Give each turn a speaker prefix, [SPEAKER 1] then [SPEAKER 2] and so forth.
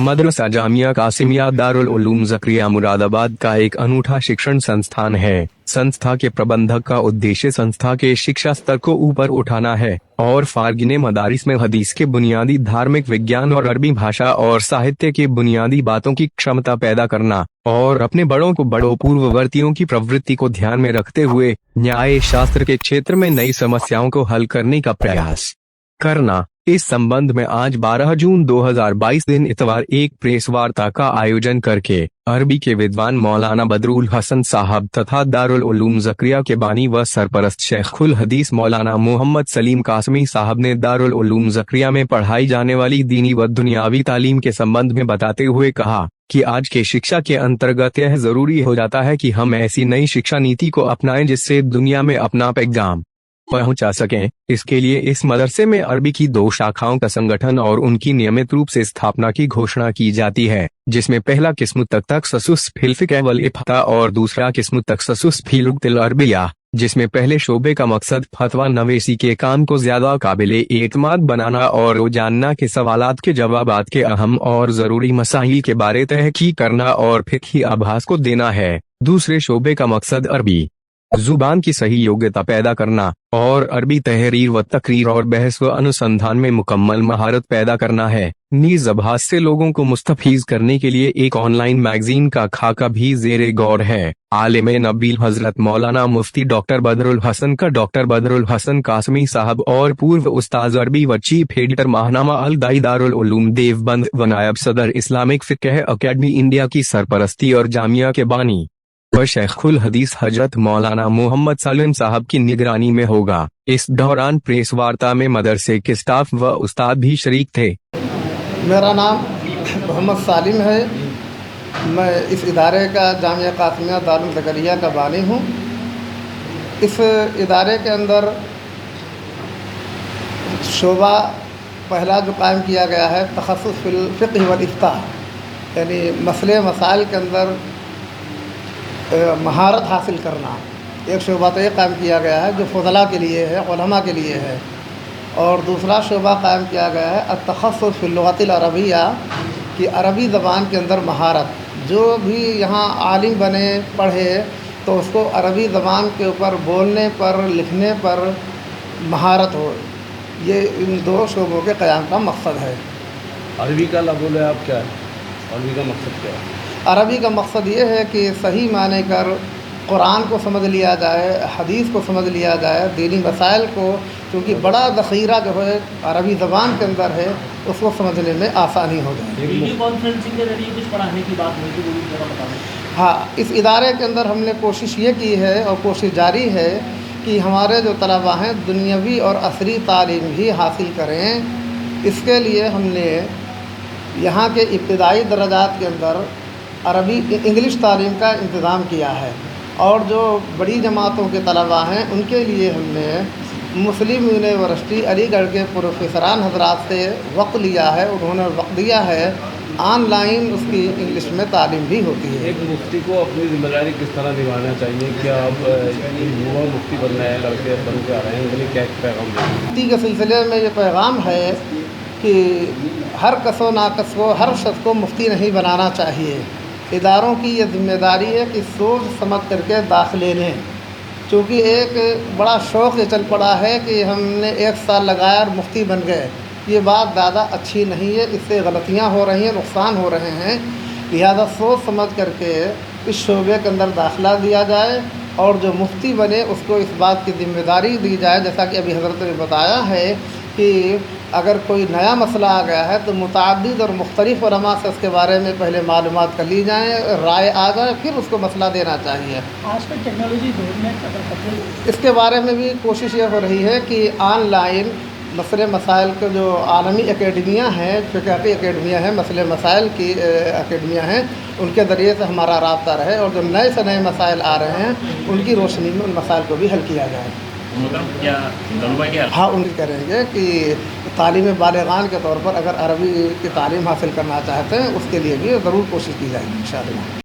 [SPEAKER 1] मदरसा जामिया कासिमिया दारुल उलूम ज़करिया मुरादाबाद का एक अनूठा शिक्षण संस्थान है। संस्था के प्रबंधक का उद्देश्य संस्था के शिक्षा स्तर को ऊपर उठाना है और फारगिने मदारिस में हदीस के बुनियादी, धार्मिक विज्ञान और अरबी भाषा और साहित्य के बुनियादी बातों की क्षमता पैदा करना और अपने बड़ों को बड़ों पूर्ववर्तियों की प्रवृत्ति को ध्यान में रखते हुए न्याय शास्त्र के क्षेत्र में नई समस्याओं को हल करने का प्रयास करना। इस संबंध में आज 12 जून 2022 दिन इतवार एक प्रेस वार्ता का आयोजन करके अरबी के विद्वान मौलाना बदरुल हसन साहब तथा दारुल उलूम ज़करिया के बानी व सरपरस्त शेखुल हदीस मौलाना मोहम्मद सलीम कासमी साहब ने दारुल उलूम ज़करिया में पढ़ाई जाने वाली दीनी व दुनियावी तालीम के संबंध में बताते हुए कहा कि आज के शिक्षा के अंतर्गत यह जरूरी हो जाता है कि हम ऐसी नई शिक्षा नीति को अपनाएं जिससे दुनिया में अपना पैगाम पहुंचा सकें। इसके लिए इस मदरसे में अरबी की 2 शाखाओं का संगठन और उनकी नियमित रूप से स्थापना की घोषणा की जाती है, जिसमें पहला किस्म तखस्सुस फिल फ़िक़्ह वल इफ़्ता और दूसरा किस्म तखस्सुस फ़ी लुग़तिल अरबिया, जिसमें पहले शोबे का मकसद फतवा नवेसी के काम को ज्यादा काबिले एतमाद बनाना और रोजाना के सवालात के जवाबात के अहम और जरूरी मसाइल के बारे तहकीक करना और फ़िक़ही आभास को देना है। दूसरे शोबे का मकसद अरबी जुबान की सही योग्यता पैदा करना और अरबी तहरीर व तकरीर और बहस व अनुसंधान में मुकम्मल महारत पैदा करना है। नीज़ अभास से लोगों को मुस्तफीज करने के लिए एक ऑनलाइन मैगजीन का खाका भी जेरे गौर है। आलिम नबील हजरत मौलाना मुफ्ती डॉक्टर बदरुल हसन का डॉक्टर बदरुल हसन कासमी साहब और पूर्व उस्ताद अरबी व चीफ एडिटर माहनामा अल दाई दारुल उलूम देवबंद व नायब सदर इस्लामिक फ़िक़्ह अकेडमी इंडिया की सरपरस्ती और जामिया के बानी व शेखुल हदीस हजरत मौलाना मोहम्मद सलीम साहब की निगरानी में होगा। इस दौरान प्रेस वार्ता में मदरसे के स्टाफ व उस्ताद भी शरीक थे।
[SPEAKER 2] मेरा नाम मोहम्मद सालिम है। मैं इस इदारे का जामिया कासिमिया दारुल ज़करिया का बानी हूँ। इस इदारे के अंदर शोबा पहला जो कायम किया गया है तखस्सुस फिल फ़िक़्ह वल इफ़्ता, यानी मसले मसाइल के अंदर महारत हासिल करना, एक शोबा तो ये कायम किया गया है जो फ़ुज़ला के लिए है, उलमा के लिए है। और दूसरा शोबा कायम किया गया है अत-तख़स्सुस फ़िल लुग़तिल अरबिया, कि अरबी ज़बान के अंदर महारत, जो भी यहाँ आलिम बने पढ़े तो उसको अरबी ज़बान के ऊपर बोलने पर लिखने पर महारत हो। ये इन 2 शोबों के क़याम का मकसद है।
[SPEAKER 3] अरबी का लफ़्ज़ है आप क्या है? अरबी का मकसद क्या है?
[SPEAKER 2] अरबी का मकसद ये है कि सही माने कर कुरान को समझ लिया जाए, हदीस को समझ लिया जाए, दीनी मसाइल को, क्योंकि बड़ा ज़ख़ीरा जो है अरबी ज़बान के अंदर है, उसको समझने में आसानी हो जाए।
[SPEAKER 4] वीडियो कॉन्फ्रेंसिंग के जरिए कुछ पढ़ाने की बात हुई थी, वो भी ज़रा बताएं।
[SPEAKER 2] हाँ, इस इदारे के अंदर हमने कोशिश ये की है और कोशिश जारी है कि हमारे जो तलबा हैं दुनियावी और असरी तालीम भी हासिल करें। इसके लिए हमने यहाँ के इब्तिदाई दर्जात के अंदर अरबी इंग्लिश तालीम का इंतज़ाम किया है और जो बड़ी जमातों के तलबा हैं उनके लिए हमने मुस्लिम यूनिवर्सिटी अलीगढ़ के प्रोफेसरान हजरात से वक्त लिया है। उन्होंने वक्त दिया है, ऑनलाइन उसकी इंग्लिश में तालीम भी होती है।
[SPEAKER 3] एक मुफ्ती को अपनी ज़िम्मेदारी किस तरह निभाना चाहिए? क्या आप युवा मुफ्ती बनना है, लड़के बन के आ रहे हैं, उनके लिए क्या पैगाम दें?
[SPEAKER 2] मुफ्ती के सिलसिले में ये पैगाम है कि हर कसो नाकस को, हर शख्स को मुफ्ती नहीं बनाना चाहिए। इदारों की ये ज़िम्मेदारी है कि सोच समझ करके दाखिले लें, क्योंकि एक बड़ा शौक़ ये चल पड़ा है कि हमने 1 साल लगाया और मुफ्ती बन गए। ये बात ज़्यादा अच्छी नहीं है, इससे गलतियां हो रही हैं, नुकसान हो रहे हैं। लिहाजा सोच समझ करके इस शोबे के अंदर दाखिला दिया जाए और जो मुफ्ती बने उसको इस बात की ज़िम्मेदारी दी जाए, जैसा कि अभी हज़रत ने बताया है कि अगर कोई नया मसला आ गया है तो मुतअद्दिद और मुख्तलिफ उलमा से उसके बारे में पहले मालूमात कर ली जाएँ, राय आ जाए, फिर उसको मसला देना चाहिए।
[SPEAKER 4] आजकल टेक्नोलॉजी दौर में
[SPEAKER 2] इसके बारे में भी कोशिश ये हो रही है कि ऑनलाइन मसले मसाइल के जो आलमी अकेडमियाँ हैं, फ़िक़्ही अकेडमियाँ हैं, मसले मसाइल की अकेडमियाँ हैं, उनके ज़रिए से हमारा राब्ता रहे और जो नए से नए मसाइल आ रहे हैं उनकी रोशनी में उन मसाइल को भी हल किया जाए। हाँ, उम्मीद करेंगे कि तालीम बालिगान के तौर पर अगर अरबी की तालीम हासिल करना चाहते हैं उसके लिए भी ज़रूर कोशिश की जाएगी इंशाअल्लाह।